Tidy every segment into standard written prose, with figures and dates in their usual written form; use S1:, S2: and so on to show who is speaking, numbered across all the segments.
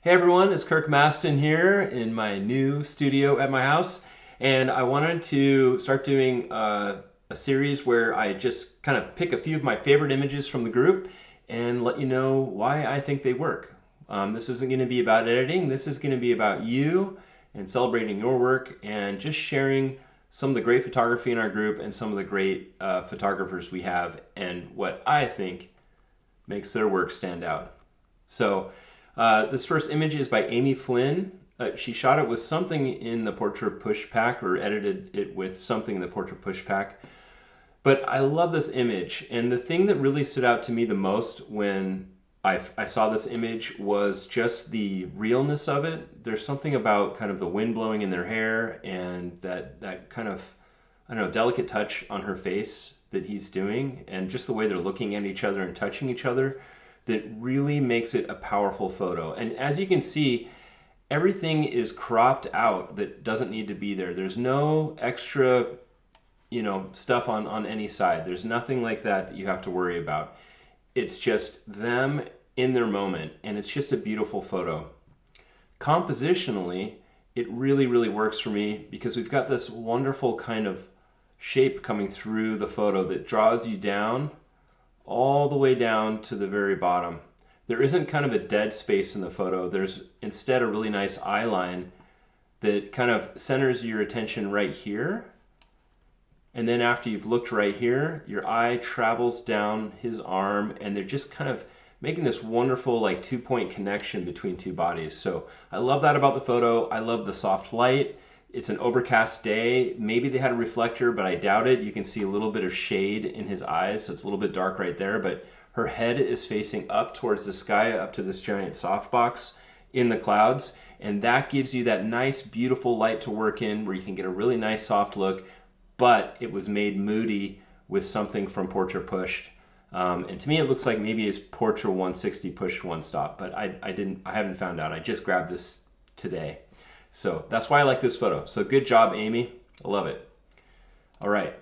S1: Hey everyone, it's Kirk Mastin here in my new studio at my house, and I wanted to start doing a series where I just kind of pick a few of my favorite images from the group and let you know why I think they work. This isn't going to be about editing, this is going to be about you and celebrating your work and just sharing some of the great photography in our group and some of the great photographers we have and what I think makes their work stand out. So, this first image is by Amy Flynn. She shot it with something in the Portrait Push Pack or edited it with something in the Portrait Push Pack. But I love this image. And the thing that really stood out to me the most when I saw this image was just the realness of it. There's something about kind of the wind blowing in their hair and that kind of, I don't know, delicate touch on her face that he's doing, and just the way they're looking at each other and touching each other that really makes it a powerful photo. And as you can see, everything is cropped out that doesn't need to be there. There's no extra, stuff on any side. There's nothing like that you have to worry about. It's just them in their moment, and it's just a beautiful photo. Compositionally, it really, really works for me because we've got this wonderful kind of shape coming through the photo that draws you down all the way down to the very bottom. There isn't kind of a dead space in the photo. There's instead a really nice eye line that kind of centers your attention right here. And then after you've looked right here, your eye travels down his arm, and they're just kind of making this wonderful like 2-point connection between two bodies. So I love that about the photo. I love the soft light. It's an overcast day. Maybe they had a reflector, but I doubt it. You can see a little bit of shade in his eyes, so it's a little bit dark right there, but her head is facing up towards the sky, up to this giant softbox in the clouds, and that gives you that nice, beautiful light to work in where you can get a really nice soft look, but it was made moody with something from Portrait Pushed. And to me, it looks like maybe it's Portrait 160 pushed one stop, but I haven't found out. I just grabbed this today. So that's why I like this photo. So good job, Amy. I love it. All right.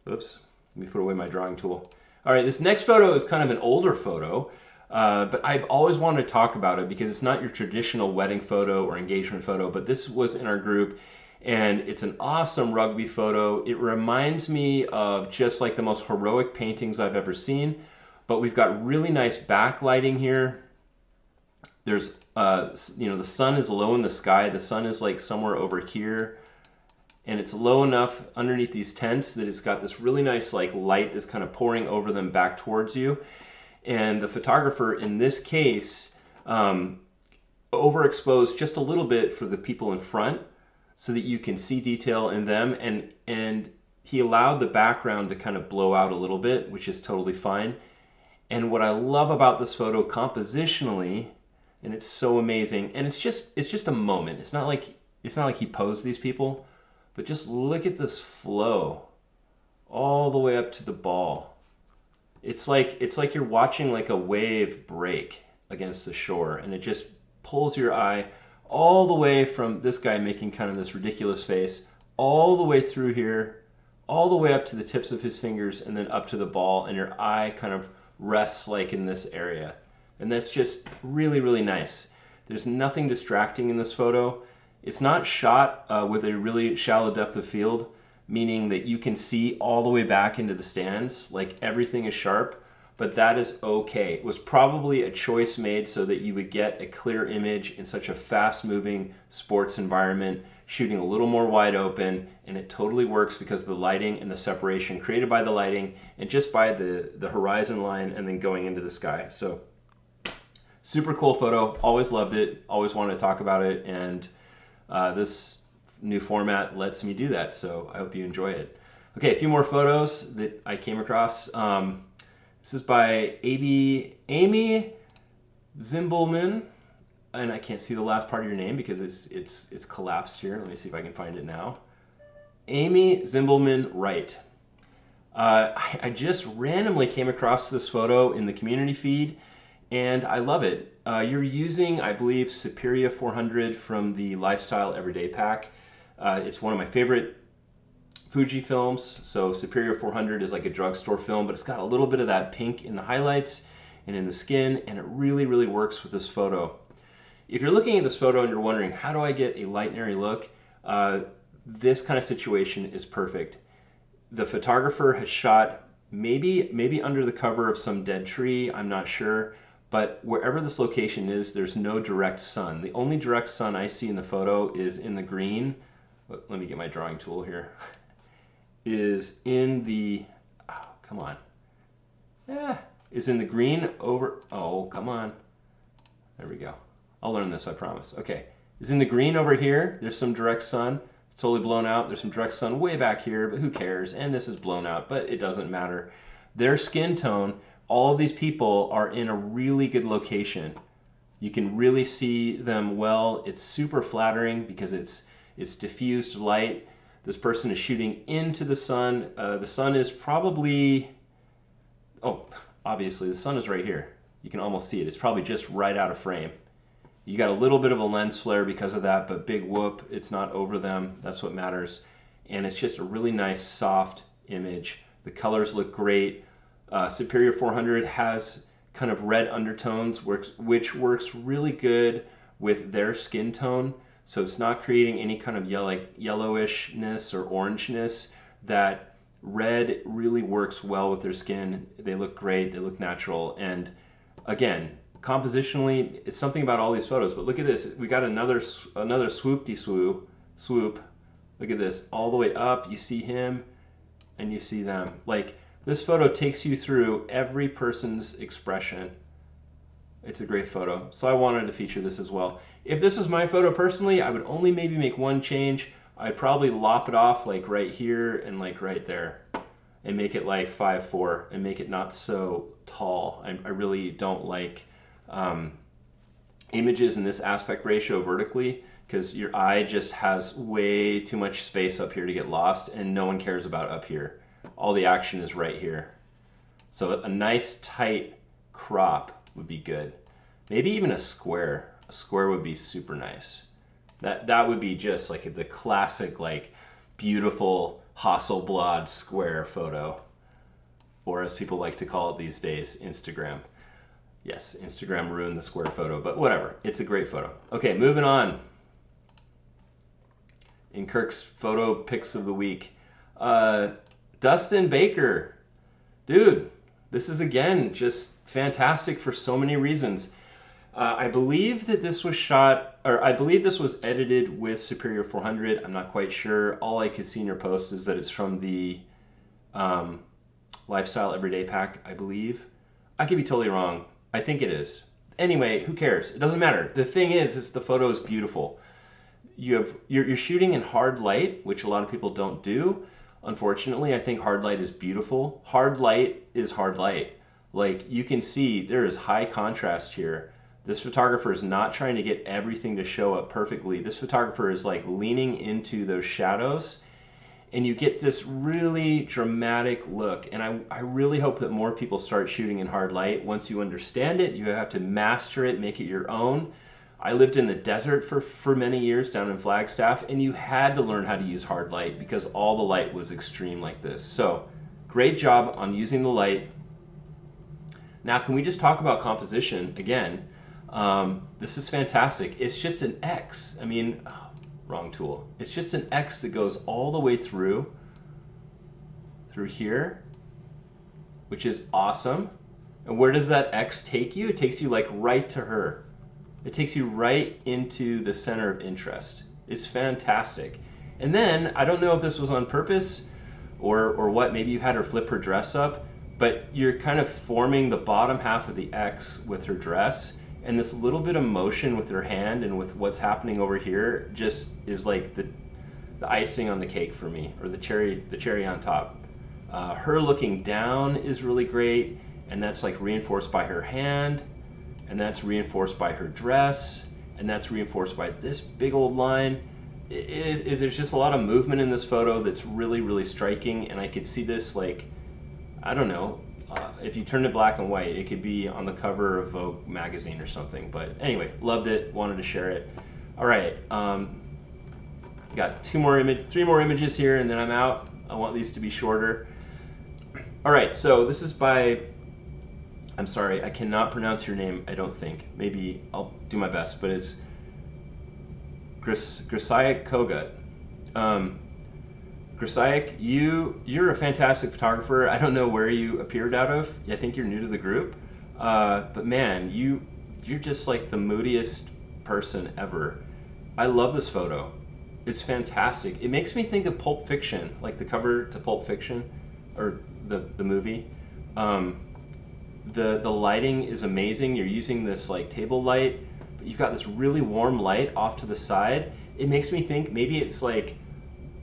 S1: Oops. Let me put away my drawing tool. All right. This next photo is kind of an older photo, but I've always wanted to talk about it because it's not your traditional wedding photo or engagement photo, but this was in our group, and it's an awesome rugby photo. It reminds me of just like the most heroic paintings I've ever seen, but we've got really nice backlighting here. There's, the sun is low in the sky. The sun is like somewhere over here, and it's low enough underneath these tents that it's got this really nice like light that's kind of pouring over them back towards you. And the photographer in this case overexposed just a little bit for the people in front so that you can see detail in them, and he allowed the background to kind of blow out a little bit, which is totally fine. And what I love about this photo compositionally, and it's so amazing, and it's just a moment. It's not like he posed these people, but just look at this flow all the way up to the ball. It's like you're watching like a wave break against the shore, and it just pulls your eye all the way from this guy making kind of this ridiculous face all the way through here, all the way up to the tips of his fingers, and then up to the ball, and your eye kind of rests like in this area. And that's just really, really nice. There's nothing distracting in this photo. It's not shot with a really shallow depth of field, meaning that you can see all the way back into the stands, like everything is sharp, but that is okay. It was probably a choice made so that you would get a clear image in such a fast-moving sports environment, shooting a little more wide open, and it totally works because of the lighting and the separation created by the lighting and just by the horizon line and then going into the sky. So super cool photo. Always loved it. Always wanted to talk about it. And this new format lets me do that. So I hope you enjoy it. Okay, a few more photos that I came across. This is by Amy Zimbelman. And I can't see the last part of your name because it's collapsed here. Let me see if I can find it now. Amy Zimbelman Wright. I just randomly came across this photo in the community feed, and I love it. You're using, I believe, Superior 400 from the Lifestyle Everyday Pack. It's one of my favorite Fuji films. So Superior 400 is like a drugstore film, but it's got a little bit of that pink in the highlights and in the skin, and it really, really works with this photo. if you're looking at this photo and you're wondering, how do I get a light and airy look? This kind of situation is perfect. The photographer has shot maybe under the cover of some dead tree, I'm not sure, but wherever this location is, there's no direct sun. The only direct sun I see in the photo is in the green. Let me get my drawing tool here. Is in the, oh, come on. Is in the green over, oh, come on. There we go. I'll learn this, I promise. Okay, is in the green over here. There's some direct sun. It's totally blown out. There's some direct sun way back here, but who cares? And this is blown out, but it doesn't matter. Their skin tone, all of these people are in a really good location. You can really see them well. It's super flattering because it's diffused light. This person is shooting into the sun. The sun is probably, oh, obviously the sun is right here. You can almost see it. It's probably just right out of frame. You got a little bit of a lens flare because of that, but big whoop, it's not over them. That's what matters. And it's just a really nice, soft image. The colors look great. Superior 400 has kind of red undertones, which works really good with their skin tone. So it's not creating any kind of yellowishness or orangeness. That red really works well with their skin. They look great. They look natural. And again, compositionally, it's something about all these photos. But look at this. We got another swoop. Look at this. All the way up, you see him and you see them. Like, this photo takes you through every person's expression. It's a great photo. So I wanted to feature this as well. If this was my photo personally, I would only maybe make one change. I'd probably lop it off like right here and like right there and make it like 5'4" and make it not so tall. I really don't like images in this aspect ratio vertically, because your eye just has way too much space up here to get lost, and no one cares about up here. All the action is right here. So a nice tight crop would be good. Maybe even a square. A square would be super nice. That would be just like the classic, like, beautiful Hasselblad square photo, or as people like to call it these days, Instagram. Yes, Instagram ruined the square photo, but whatever. It's a great photo. Okay, moving on. In Kirk's photo picks of the week, Dustin Baker. Dude, this is again just fantastic for so many reasons. I believe that this was shot, or I believe this was edited with Superior 400. I'm not quite sure. All I could see in your post is that it's from the Lifestyle Everyday Pack, I believe. I could be totally wrong. I think it is. Anyway, who cares? It doesn't matter. The thing is the photo is beautiful. You're shooting in hard light, which a lot of people don't do. Unfortunately, I think hard light is beautiful. Hard light is hard light. Like, you can see there is high contrast here. This photographer is not trying to get everything to show up perfectly. This photographer is like leaning into those shadows, and you get this really dramatic look. And I really hope that more people start shooting in hard light. Once you understand it, you have to master it, make it your own. I lived in the desert for many years down in Flagstaff, and you had to learn how to use hard light because all the light was extreme like this. So great job on using the light. Now, can we just talk about composition again? This is fantastic. It's just an X. I mean, wrong tool. It's just an X that goes all the way through here, which is awesome. And where does that X take you? It takes you like right to her. It takes you right into the center of interest. It's fantastic. And then, I don't know if this was on purpose or what, maybe you had her flip her dress up, but you're kind of forming the bottom half of the X with her dress, and this little bit of motion with her hand and with what's happening over here just is like the icing on the cake for me, or the cherry on top. Her looking down is really great, and that's like reinforced by her hand, and that's reinforced by her dress, and that's reinforced by this big old line. There's just a lot of movement in this photo that's really, really striking, and I could see this, like, I don't know, if you turned it black and white, it could be on the cover of Vogue magazine or something. But anyway, loved it, wanted to share it. All right, got three more images here, and then I'm out. I want these to be shorter. All right, so this is by I'm sorry, I cannot pronounce your name, I don't think. Maybe I'll do my best, but it's Grisayak Kogut. Grisayak, you're a fantastic photographer. I don't know where you appeared out of. I think you're new to the group. But man, you're just like the moodiest person ever. I love this photo. It's fantastic. It makes me think of Pulp Fiction, like the cover to Pulp Fiction, or the movie. The lighting is amazing. You're using this like table light, but you've got this really warm light off to the side. It makes me think maybe it's like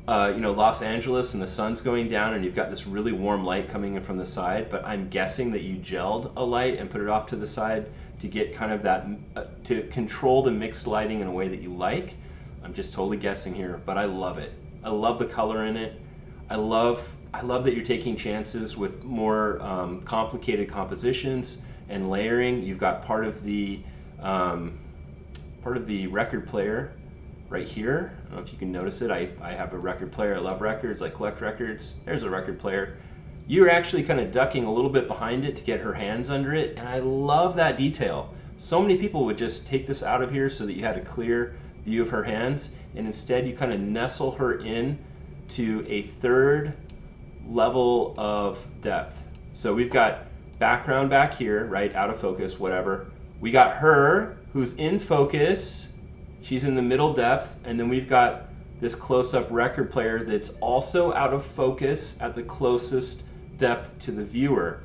S1: Los Angeles and the sun's going down and you've got this really warm light coming in from the side, but I'm guessing that you gelled a light and put it off to the side to get kind of that, to control the mixed lighting in a way that you like. I'm just totally guessing here, but I love it. I love the color in it. I love that you're taking chances with more complicated compositions and layering. You've got part of the record player right here. I don't know if you can notice it. I have a record player. I love records. I collect records. There's a record player. You're actually kind of ducking a little bit behind it to get her hands under it, and I love that detail. So many people would just take this out of here so that you had a clear view of her hands, and instead you kind of nestle her in to a third level of depth. So we've got background back here, right, out of focus, whatever. We got her, who's in focus. She's in the middle depth, and then we've got this close-up record player that's also out of focus at the closest depth to the viewer.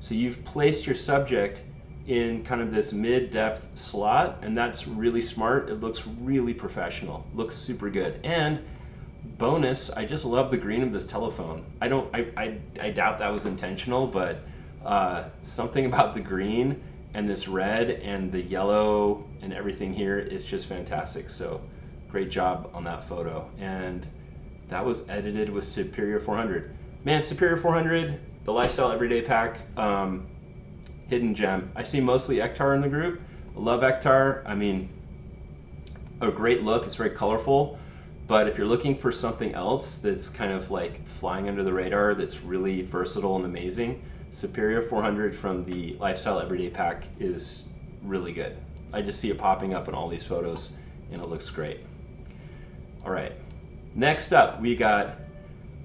S1: So you've placed your subject in kind of this mid-depth slot, and that's really smart. It looks really professional. Looks super good. And bonus, I just love the green of this telephone. I doubt that was intentional, but something about the green and this red and the yellow and everything here is just fantastic. So great job on that photo. And that was edited with Superior 400. Man, Superior 400, the Lifestyle Everyday Pack, hidden gem. I see mostly Ektar in the group. I love Ektar. I mean, a great look. It's very colorful. But if you're looking for something else that's kind of like flying under the radar, that's really versatile and amazing, Superior 400 from the Lifestyle Everyday Pack is really good. I just see it popping up in all these photos, and it looks great. All right, next up we got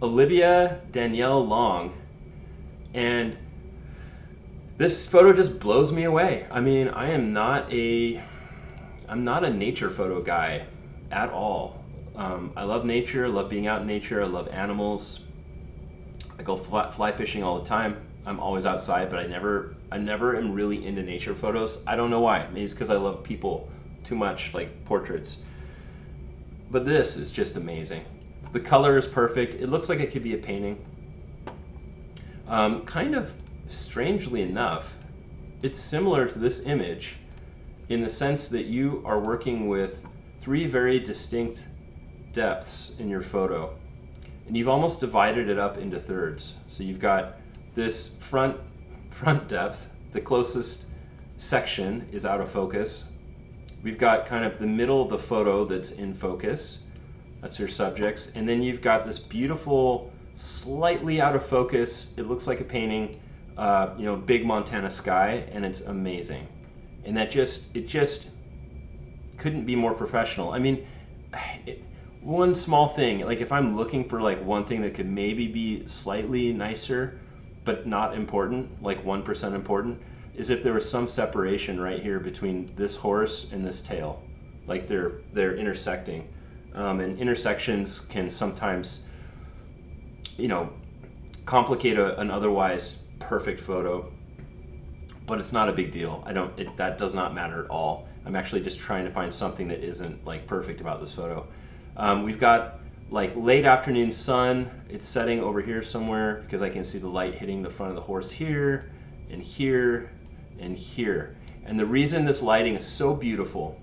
S1: Olivia Danielle Long, and this photo just blows me away. I mean, I'm not a nature photo guy at all. I love nature, I love being out in nature, I love animals. I go fly fishing all the time. I'm always outside, but I never am really into nature photos. I don't know why. Maybe it's because I love people too much, like portraits. But this is just amazing. The color is perfect. It looks like it could be a painting. Kind of strangely enough, it's similar to this image in the sense that you are working with three very distinct depths in your photo, and you've almost divided it up into thirds. So you've got this front depth, the closest section is out of focus. We've got kind of the middle of the photo that's in focus. That's your subjects. And then you've got this beautiful, slightly out of focus, it looks like a painting, big Montana sky, and it's amazing. And it just couldn't be more professional. I mean, one small thing, like if I'm looking for like one thing that could maybe be slightly nicer, but not important, like 1% important, is if there was some separation right here between this horse and this tail, like they're intersecting, and intersections can sometimes, complicate an otherwise perfect photo, but it's not a big deal. That does not matter at all. I'm actually just trying to find something that isn't like perfect about this photo. We've got like late afternoon sun. It's setting over here somewhere because I can see the light hitting the front of the horse here and here and here. And the reason this lighting is so beautiful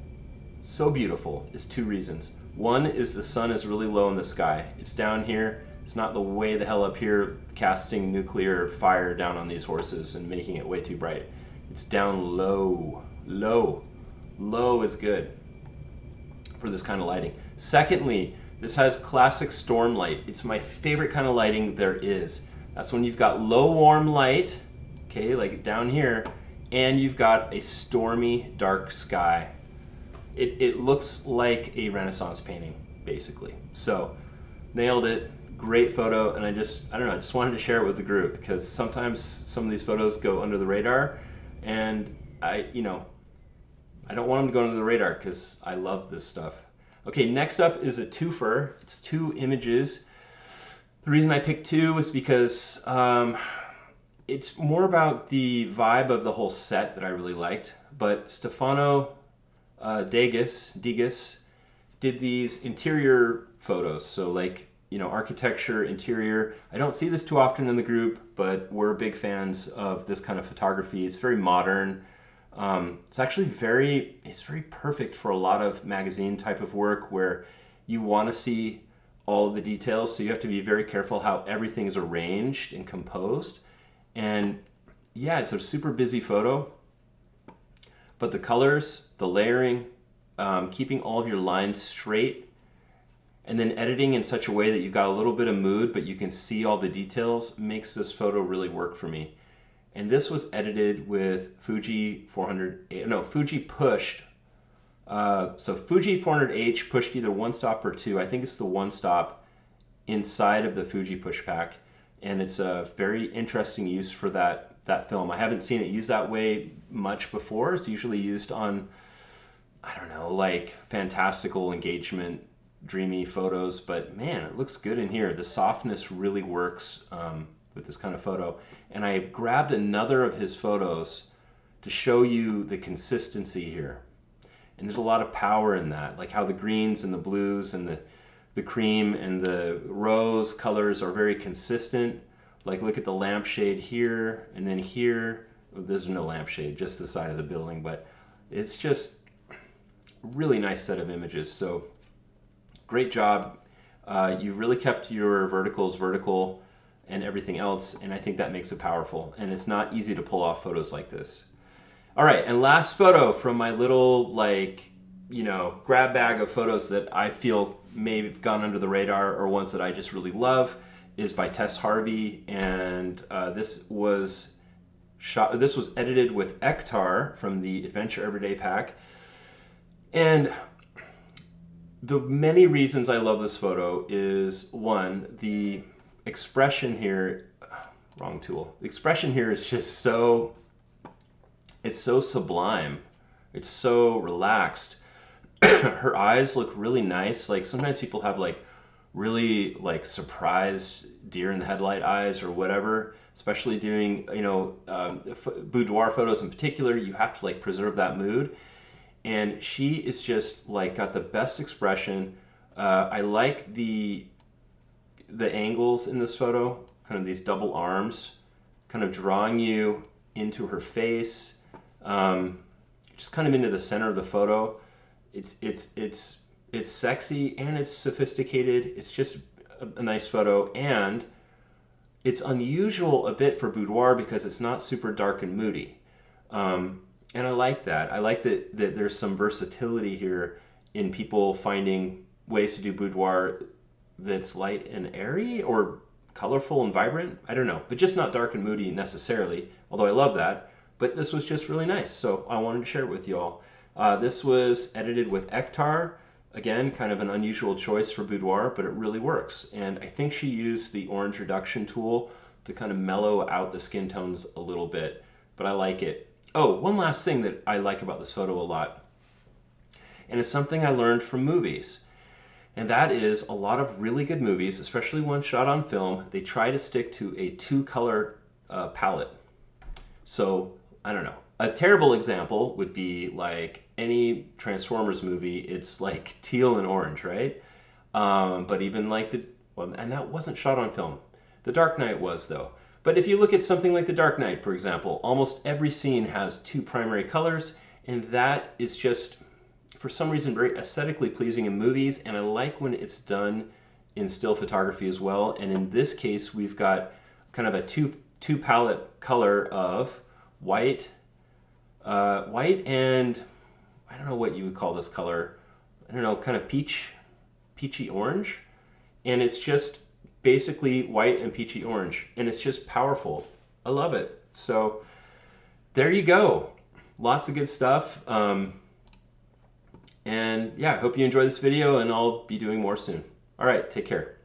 S1: is two reasons. One is the sun is really low in the sky. It's down here. It's not the way the hell up here casting nuclear fire down on these horses and making it way too bright. It's down low. Low is good for this kind of lighting. Secondly, this has classic storm light. It's my favorite kind of lighting there is. That's when you've got low warm light, okay, like down here, and you've got a stormy, dark sky. It looks like a Renaissance painting, basically. So, nailed it. Great photo, and I don't know, I just wanted to share it with the group because sometimes some of these photos go under the radar, and I don't want them to go under the radar because I love this stuff. Okay, next up is a twofer. It's 2 images. The reason I picked 2 is because it's more about the vibe of the whole set that I really liked. But Stefano Degas did these interior photos, so like, architecture, interior. I don't see this too often in the group, but we're big fans of this kind of photography. It's very modern. It's actually very perfect for a lot of magazine type of work where you want to see all of the details, so you have to be very careful how everything is arranged and composed. And yeah, it's a super busy photo, but the colors, the layering, keeping all of your lines straight, and then editing in such a way that you've got a little bit of mood, but you can see all the details, makes this photo really work for me. And this was edited with Fuji pushed. So Fuji 400H pushed either 1-stop or 2. I think it's the 1-stop inside of the Fuji push pack, and it's a very interesting use for that film. I haven't seen it used that way much before. It's usually used on, I don't know, like fantastical engagement, dreamy photos, but man, it looks good in here. The softness really works with this kind of photo. And I grabbed another of his photos to show you the consistency here. And there's a lot of power in that, like how the greens and the blues and the cream and the rose colors are very consistent. Like look at the lampshade here and then here. Well, there's no lampshade, just the side of the building, but it's just a really nice set of images. So great job. You really kept your verticals vertical and everything else, and I think that makes it powerful. And it's not easy to pull off photos like this. All right, and last photo from my little grab bag of photos that I feel may have gone under the radar or ones that I just really love is by Tess Harvey, and this was edited with Ektar from the Adventure Everyday pack. And the many reasons I love this photo is, one, the expression here, wrong tool. The expression here is just it's so sublime. It's so relaxed. Her eyes look really nice. Like sometimes people have really surprised deer in the headlight eyes or whatever, especially doing, boudoir photos in particular, you have to preserve that mood. And she is just got the best expression. I like the angles in this photo, kind of these double arms, kind of drawing you into her face, just kind of into the center of the photo. It's sexy and it's sophisticated. It's just a nice photo, and it's unusual a bit for boudoir because it's not super dark and moody. And I like that. I like that there's some versatility here in people finding ways to do boudoir that's light and airy or colorful and vibrant. I don't know, but just not dark and moody necessarily, although I love that. But this was just really nice, so I wanted to share it with you all. This was edited with Ektar. Again, kind of an unusual choice for boudoir, but it really works. And I think she used the orange reduction tool to kind of mellow out the skin tones a little bit, but I like it. Oh, one last thing that I like about this photo a lot, and it's something I learned from movies, and that is a lot of really good movies, especially ones shot on film, they try to stick to a 2-color palette. So, I don't know. A terrible example would be any Transformers movie, it's teal and orange, right? But even and that wasn't shot on film. The Dark Knight was, though. But if you look at something like The Dark Knight, for example, almost every scene has 2 primary colors, and that is just, for some reason, very aesthetically pleasing in movies, and I like when it's done in still photography as well. And in this case, we've got kind of a two palette color of white and I don't know what you would call this color. I don't know, kind of peachy orange, and it's just basically white and peachy orange, and it's just powerful. I love it. So there you go. Lots of good stuff. And yeah, I hope you enjoy this video, and I'll be doing more soon. All right, take care.